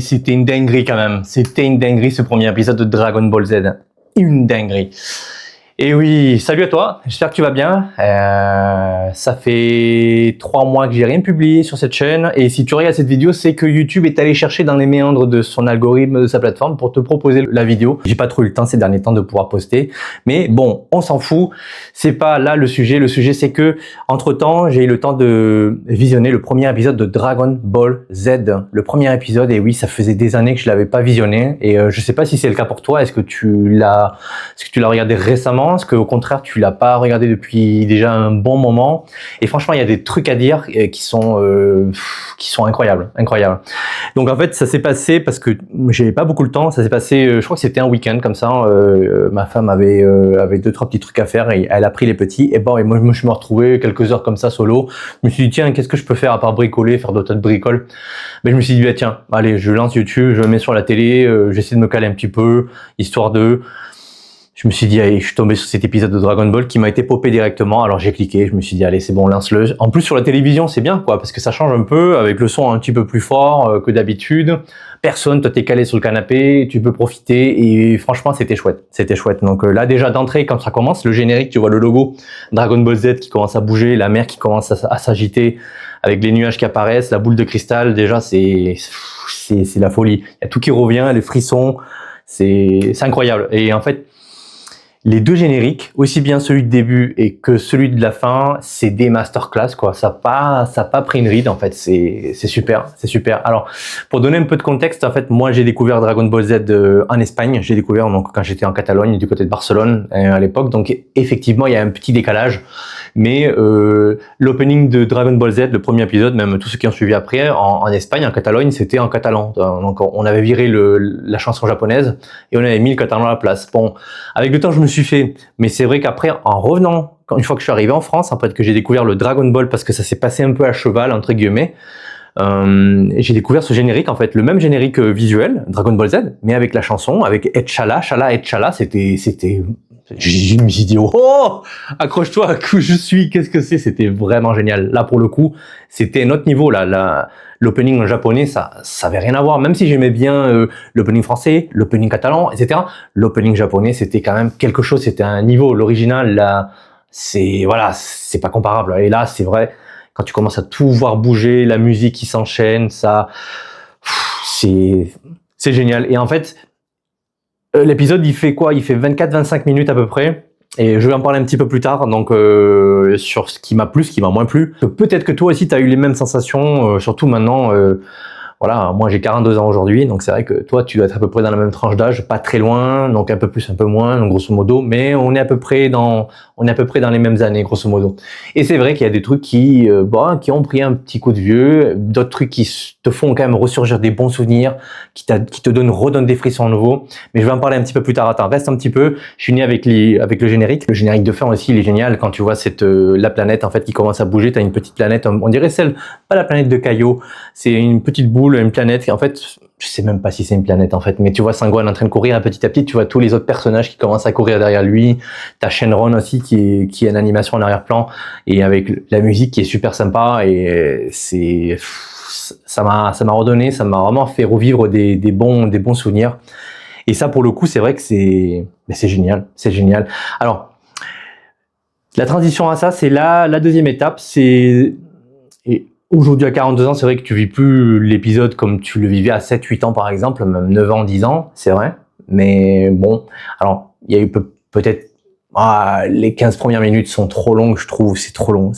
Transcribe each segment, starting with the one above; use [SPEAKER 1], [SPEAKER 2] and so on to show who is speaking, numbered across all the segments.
[SPEAKER 1] c'était une dinguerie quand même. C'était une dinguerie ce premier épisode de Dragon Ball Z. Une dinguerie. Et oui, salut à toi, j'espère que tu vas bien. Ça fait 3 mois que j'ai rien publié sur cette chaîne et si tu regardes cette vidéo, c'est que YouTube est allé chercher dans les méandres de son algorithme, de sa plateforme pour te proposer la vidéo. J'ai pas trop eu le temps ces derniers temps de pouvoir poster, mais bon, on s'en fout. C'est pas là le sujet. Le sujet, c'est que entre-temps, j'ai eu le temps de visionner le premier épisode de Dragon Ball Z. Le premier épisode, et oui, ça faisait des années que je l'avais pas visionné et je sais pas si c'est le cas pour toi. Est-ce que tu l'as regardé récemment? Est-ce qu'au contraire tu l'as pas regardé depuis déjà un bon moment? Et franchement, il y a des trucs à dire qui sont incroyables. Donc en fait, ça s'est passé parce que j'avais pas beaucoup le temps. Ça s'est passé, je crois que c'était un week-end comme ça. Ma femme avait 2-3 petits trucs à faire et elle a pris les petits. Et bon, et moi je me suis retrouvé quelques heures comme ça solo. Je me suis dit tiens, qu'est-ce que je peux faire à part bricoler, faire d'autres tas de bricoles? Mais je me suis dit bah, tiens, allez, je lance YouTube, je le mets sur la télé, j'essaie de me caler un petit peu, histoire de. Je me suis dit, allez, je suis tombé sur cet épisode de Dragon Ball qui m'a été popé directement. Alors j'ai cliqué, je me suis dit, allez, c'est bon, lance-le. En plus, sur la télévision, c'est bien, quoi, parce que ça change un peu, avec le son un petit peu plus fort que d'habitude. Personne, toi, t'es calé sur le canapé, tu peux profiter, et franchement, c'était chouette. C'était chouette. Donc là, déjà d'entrée, quand ça commence, le générique, tu vois le logo Dragon Ball Z qui commence à bouger, la mer qui commence à s'agiter, avec les nuages qui apparaissent, la boule de cristal, déjà, c'est la folie. Il y a tout qui revient, les frissons, c'est incroyable. Et en fait, les deux génériques, aussi bien celui de début et que celui de la fin, c'est des masterclass, quoi. Ça a pas pris une ride, en fait. C'est super, c'est super. Alors, pour donner un peu de contexte, en fait, moi, j'ai découvert Dragon Ball Z en Espagne. J'ai découvert, donc, quand j'étais en Catalogne, du côté de Barcelone, à l'époque. Donc, effectivement, il y a un petit décalage. Mais, l'opening de Dragon Ball Z, le premier épisode, même tous ceux qui ont suivi après, en Espagne, en Catalogne, c'était en catalan. Donc, on avait viré la chanson japonaise et on avait mis le catalan à la place. Bon, avec le temps, je me suis fait, mais c'est vrai qu'après, en revenant, une fois que je suis arrivé en France, après que j'ai découvert le Dragon Ball, parce que ça s'est passé un peu à cheval, entre guillemets, j'ai découvert ce générique, en fait, le même générique visuel, Dragon Ball Z, mais avec la chanson, avec Etchala, Etchala, c'était, je me suis dit, oh, accroche-toi, où je suis, qu'est-ce que c'est? C'était vraiment génial. Là, pour le coup, c'était un autre niveau, là, l'opening en japonais, ça avait rien à voir. Même si j'aimais bien l'opening français, l'opening catalan, etc. L'opening japonais, c'était quand même quelque chose. C'était un niveau. L'original, là, c'est pas comparable. Et là, c'est vrai, quand tu commences à tout voir bouger, la musique qui s'enchaîne, ça, c'est génial. Et en fait, l'épisode, il fait quoi? Il fait 24-25 minutes à peu près. Et je vais en parler un petit peu plus tard, donc sur ce qui m'a plu, ce qui m'a moins plu. Peut-être que toi aussi tu as eu les mêmes sensations, surtout maintenant, voilà, moi j'ai 42 ans aujourd'hui, donc c'est vrai que toi tu dois être à peu près dans la même tranche d'âge, pas très loin, donc un peu plus, un peu moins, donc grosso modo, mais on est à peu près dans les mêmes années, grosso modo. Et c'est vrai qu'il y a des trucs qui ont pris un petit coup de vieux, d'autres trucs qui te font quand même ressurgir des bons souvenirs, qui redonnent des frissons nouveaux, mais je vais en parler un petit peu plus tard. Attends, reste un petit peu, je finis avec le générique de fin aussi, il est génial, quand tu vois la planète en fait qui commence à bouger, t'as une petite planète, on dirait pas la planète de Caillot, c'est une petite boule, une planète qui en fait, je sais même pas si c'est une planète en fait, mais tu vois Sangohan en train de courir, et petit à petit tu vois tous les autres personnages qui commencent à courir derrière lui, t'as Shenron aussi qui est une animation en arrière-plan, et avec la musique qui est super sympa, et ça m'a redonné, ça m'a vraiment fait revivre des bons souvenirs. Et ça, pour le coup, c'est vrai que c'est génial, c'est génial. Alors, la transition à ça, c'est la deuxième étape, et aujourd'hui à 42 ans, c'est vrai que tu vis plus l'épisode comme tu le vivais à 7-8 ans par exemple, même 9 ans, 10 ans, c'est vrai. Mais bon, alors, il y a eu peut-être les 15 premières minutes sont trop longues, je trouve, c'est trop long.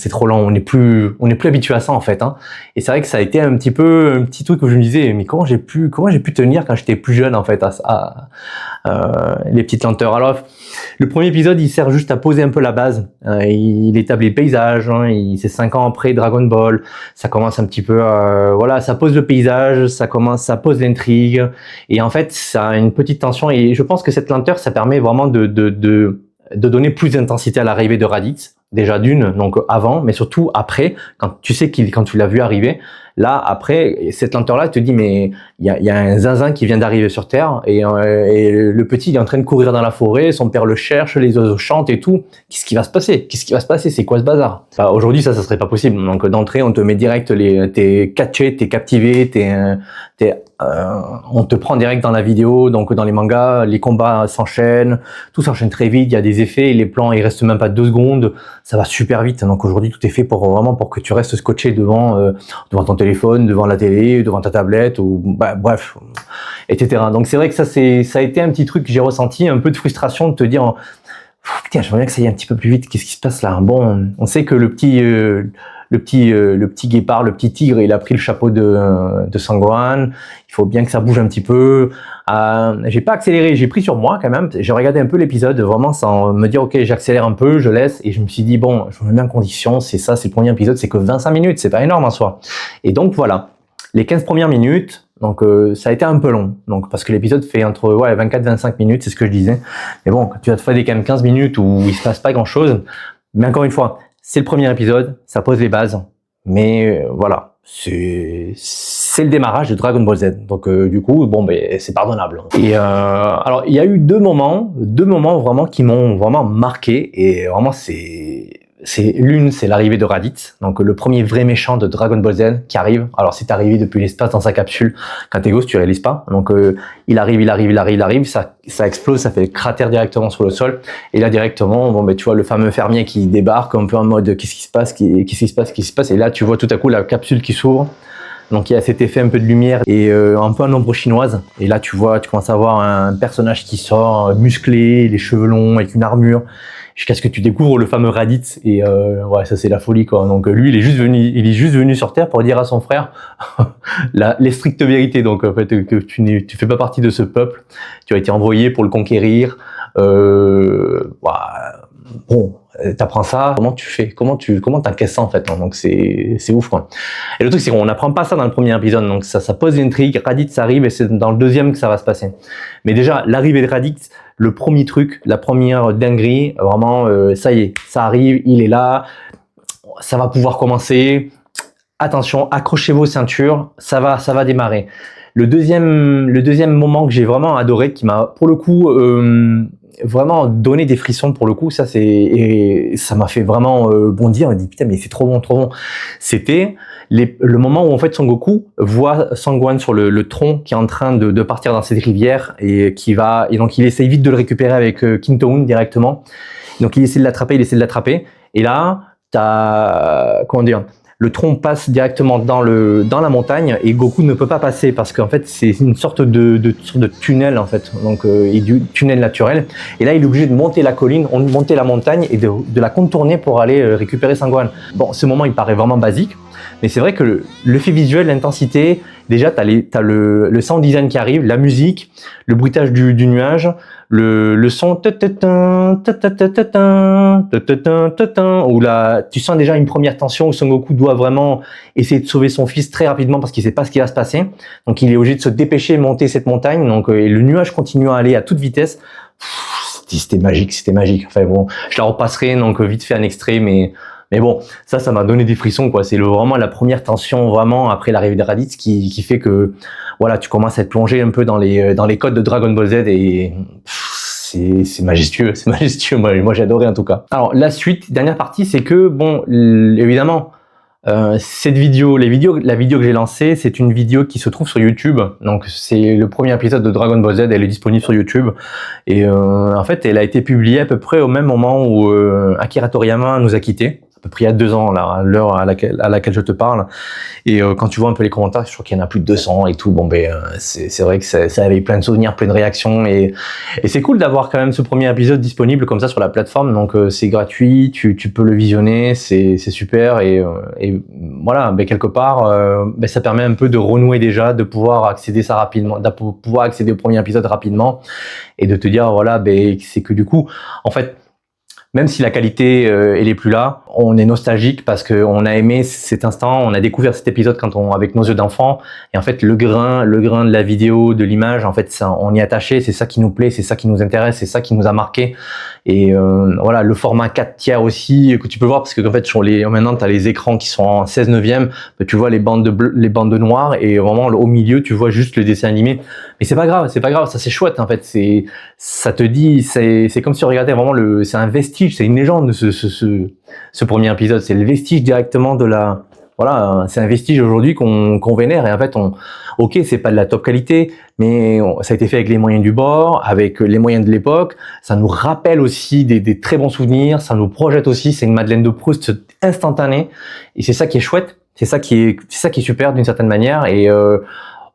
[SPEAKER 1] On n'est plus habitué à ça, en fait, hein. Et c'est vrai que ça a été un petit truc où je me disais, mais comment j'ai pu tenir quand j'étais plus jeune, en fait, les petites lenteurs. Alors, le premier épisode, il sert juste à poser un peu la base. Il établit le paysage, hein, c'est 5 ans après Dragon Ball. Ça commence un petit peu, ça pose le paysage, ça pose l'intrigue. Et en fait, ça a une petite tension. Et je pense que cette lenteur, ça permet vraiment de donner plus d'intensité à l'arrivée de Raditz, déjà donc avant, mais surtout après, quand tu l'as vu arriver, là, après, cette lenteur-là, te dit, mais il y a un zinzin qui vient d'arriver sur Terre, et le petit, il est en train de courir dans la forêt, son père le cherche, les oiseaux chantent et tout. Qu'est-ce qui va se passer? C'est quoi ce bazar? Aujourd'hui, ça serait pas possible. Donc, d'entrée, on te met direct t'es catché, t'es captivé, t'es on te prend direct dans la vidéo, donc dans les mangas, les combats s'enchaînent, tout s'enchaîne très vite, il y a des effets, les plans ils restent même pas 2 secondes, ça va super vite. Donc aujourd'hui tout est fait pour que tu restes scotché devant ton téléphone, devant la télé, devant ta tablette ou bref, etc. Donc c'est vrai que ça a été un petit truc que j'ai ressenti, un peu de frustration de te dire putain, j'aimerais bien que ça aille un petit peu plus vite, qu'est-ce qui se passe là? Bon, on sait que le petit guépard, le petit tigre, il a pris le chapeau de Sangohan. Il faut bien que ça bouge un petit peu. J'ai pas accéléré, j'ai pris sur moi quand même. J'ai regardé un peu l'épisode vraiment sans me dire ok, j'accélère un peu, je laisse. Et je me suis dit bon, je me mets en condition. C'est ça, c'est le premier épisode, c'est que 25 minutes, c'est pas énorme en soi. Et donc voilà, les 15 premières minutes. Donc ça a été un peu long, donc parce que l'épisode fait entre 24-25 minutes, c'est ce que je disais. Mais bon, tu vas te faire quand même 15 minutes où il se passe pas grand chose. Mais encore une fois, c'est le premier épisode, ça pose les bases. Mais voilà, c'est le démarrage de Dragon Ball Z. Donc du coup, bon c'est pardonnable. Et alors il y a eu deux moments vraiment qui m'ont vraiment marqué et vraiment l'une, c'est l'arrivée de Raditz, donc le premier vrai méchant de Dragon Ball Z qui arrive. Alors c'est arrivé depuis l'espace dans sa capsule. Quand t'es gosse, tu réalises pas. Donc il arrive, ça explose, ça fait le cratère directement sur le sol. Et là directement, tu vois le fameux fermier qui débarque un peu en mode qu'est-ce qui se passe. Et là tu vois tout à coup la capsule qui s'ouvre. Donc il y a cet effet un peu de lumière et un peu en ombre chinoise. Et là tu commences à voir un personnage qui sort musclé, les cheveux longs avec une armure. Jusqu'à ce que tu découvres le fameux Raditz et ça c'est la folie quoi. Donc lui il est juste venu sur Terre pour dire à son frère les strictes vérités. Donc en fait que tu fais pas partie de ce peuple, tu as été envoyé pour le conquérir. Bon, t'apprends ça, comment tu fais, comment t'encaisses ça en fait, hein. Donc c'est ouf quoi. Et le truc c'est qu'on n'apprend pas ça dans le premier épisode, donc ça pose l'intrigue. Raditz arrive et c'est dans le deuxième que ça va se passer. Mais déjà l'arrivée de Raditz, le premier truc, la première dinguerie, vraiment ça y est, ça arrive, il est là, ça va pouvoir commencer. Attention, accrochez vos ceintures, ça va démarrer. Le deuxième moment que j'ai vraiment adoré, qui m'a pour le coup vraiment donné des frissons pour le coup, ça m'a fait vraiment bondir. On dit putain mais c'est trop bon. C'était le moment où en fait Son Goku voit Sangohan sur le tronc qui est en train de partir dans cette rivière et donc il essaye vite de le récupérer avec Kintoun directement. Donc il essaie de l'attraper et là t'as le tronc passe directement dans la montagne et Goku ne peut pas passer parce qu'en fait c'est une sorte de tunnel en fait, donc et du tunnel naturel. Et là il est obligé de monter la colline, monter la montagne et de la contourner pour aller récupérer Sangohan. Bon, ce moment il paraît vraiment basique, mais c'est vrai que le fait visuel, l'intensité, déjà t'as le sound design qui arrive, la musique, le bruitage du nuage, le son où là tu sens déjà une première tension où Son Goku doit vraiment essayer de sauver son fils très rapidement parce qu'il sait pas ce qui va se passer. Donc il est obligé de se dépêcher et monter cette montagne. Donc et le nuage continue à aller à toute vitesse. C'était magique. Enfin bon, je la repasserai donc vite fait un extrait, mais bon, ça m'a donné des frissons quoi. C'est vraiment la première tension vraiment après l'arrivée de Raditz qui fait que voilà, tu commences à être plongé un peu dans les codes de Dragon Ball Z et c'est majestueux. Moi j'ai adoré en tout cas. Alors la suite, dernière partie, c'est que bon, évidemment, cette vidéo, la vidéo que j'ai lancée, c'est une vidéo qui se trouve sur YouTube. Donc c'est le premier épisode de Dragon Ball Z, elle est disponible sur YouTube. Et en fait, elle a été publiée à peu près au même moment où Akira Toriyama nous a quittés. À peu près il y a 2 ans, là, à l'heure à laquelle je te parle. Et quand tu vois un peu les commentaires, je crois qu'il y en a plus de 200 et tout. Bon, c'est vrai que ça avait plein de souvenirs, plein de réactions. Et c'est cool d'avoir quand même ce premier épisode disponible comme ça sur la plateforme. Donc c'est gratuit, tu peux le visionner, c'est super. Et voilà, quelque part, ça permet un peu de renouer déjà, de pouvoir accéder ça rapidement, de pouvoir accéder au premier épisode rapidement. Et de te dire, voilà, c'est que du coup, en fait, même si la qualité elle est plus là, on est nostalgique parce qu'on a aimé cet instant, on a découvert cet épisode avec nos yeux d'enfant, et en fait le grain de la vidéo, de l'image, en fait on y est attaché, c'est ça qui nous plaît, c'est ça qui nous intéresse, c'est ça qui nous a marqué. Et voilà, le format 4/3 aussi que tu peux voir, parce que en fait maintenant tu as les écrans qui sont en 16/9, tu vois les bandes noires et vraiment au milieu tu vois juste le dessin animé. Mais c'est pas grave, ça c'est chouette en fait, ça te dit, c'est comme si on regardait c'est un vestige, c'est une légende ce premier épisode, c'est le vestige directement de voilà, c'est un vestige aujourd'hui qu'on vénère. Et en fait, ok, c'est pas de la top qualité, mais ça a été fait avec les moyens du bord, avec les moyens de l'époque. Ça nous rappelle aussi des très bons souvenirs. Ça nous projette aussi. C'est une Madeleine de Proust instantanée. Et c'est ça qui est chouette. C'est ça qui est super d'une certaine manière. Et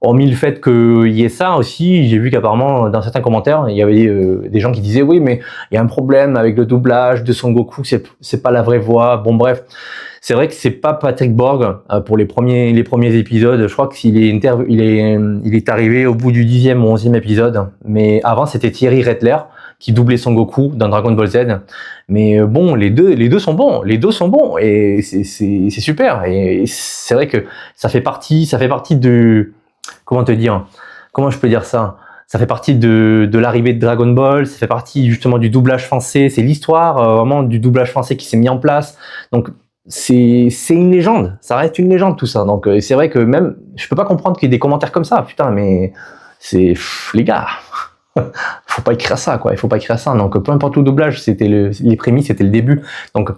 [SPEAKER 1] hormis le fait qu'il y ait ça aussi, j'ai vu qu'apparemment dans certains commentaires, il y avait des gens qui disaient oui, mais il y a un problème avec le doublage de Son Goku, c'est pas la vraie voix. Bon bref, c'est vrai que c'est pas Patrick Borg pour les premiers épisodes. Je crois qu'il il est arrivé au bout du 10e ou 11e épisode, mais avant c'était Thierry Rettler qui doublait Son Goku dans Dragon Ball Z. Mais bon, les deux sont bons, et c'est super. Et c'est vrai que ça fait partie de, comment te dire, comment je peux dire ça? Ça fait partie de l'arrivée de Dragon Ball, ça fait partie justement du doublage français, c'est l'histoire vraiment du doublage français qui s'est mis en place. Donc c'est une légende, ça reste une légende tout ça. Donc c'est vrai que même, je peux pas comprendre qu'il y ait des commentaires comme ça, putain, mais c'est, les gars, faut pas écrire ça, quoi, il faut pas écrire ça. Donc peu importe le doublage, c'était les prémices, c'était le début. Donc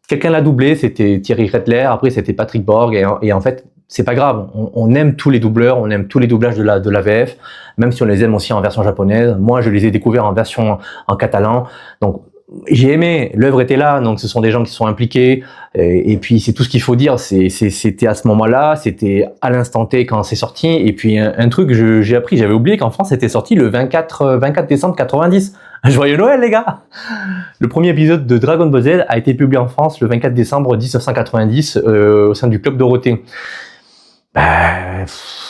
[SPEAKER 1] quelqu'un l'a doublé, c'était Thierry Rettler, après c'était Patrick Borg, et en fait, c'est pas grave, on aime tous les doubleurs, on aime tous les doublages de la VF, même si on les aime aussi en version japonaise. Moi, je les ai découverts en version en catalan, donc j'ai aimé, l'œuvre était là, donc ce sont des gens qui sont impliqués, et puis c'est tout ce qu'il faut dire, c'était à ce moment-là, c'était à l'instant T quand c'est sorti, et puis un truc que j'ai appris, j'avais oublié qu'en France c'était sorti le 24 décembre 90. Joyeux Noël les gars! Le premier épisode de Dragon Ball Z a été publié en France le 24 décembre 1990 au sein du Club Dorothée.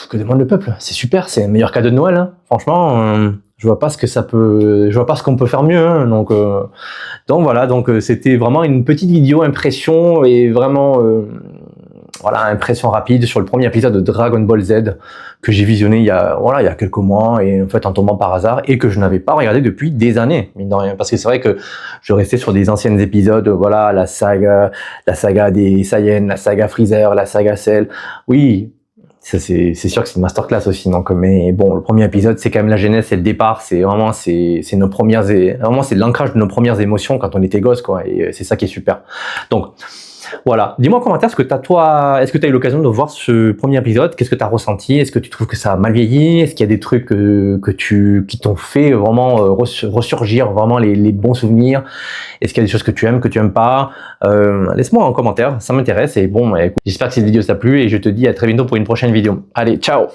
[SPEAKER 1] Que demande le peuple? C'est super, c'est le meilleur cadeau de Noël, hein. Franchement, je vois pas ce qu'on peut faire mieux, hein. Donc voilà, c'était vraiment une petite vidéo impression, et vraiment voilà, impression rapide sur le premier épisode de Dragon Ball Z que j'ai visionné il y a quelques mois, et en fait en tombant par hasard, et que je n'avais pas regardé depuis des années, mine de rien, parce que c'est vrai que je restais sur des anciens épisodes, voilà, la saga des Saiyans, la saga Freezer, la saga Cell. Oui, ça c'est sûr que c'est une masterclass aussi. Donc, mais bon, le premier épisode c'est quand même la genèse, c'est le départ, c'est vraiment nos premières, vraiment c'est l'ancrage de nos premières émotions quand on était gosse, quoi, et c'est ça qui est super. Donc voilà, dis-moi en commentaire, est-ce que tu as eu l'occasion de voir ce premier épisode? Qu'est-ce que tu as ressenti? Est-ce que tu trouves que ça a mal vieilli? Est-ce qu'il y a des trucs qui t'ont fait vraiment ressurgir vraiment les bons souvenirs? Est-ce qu'il y a des choses que tu aimes pas? Laisse-moi en commentaire, ça m'intéresse. Et bon, écoute, j'espère que cette vidéo t'a plu, et je te dis à très bientôt pour une prochaine vidéo. Allez, ciao!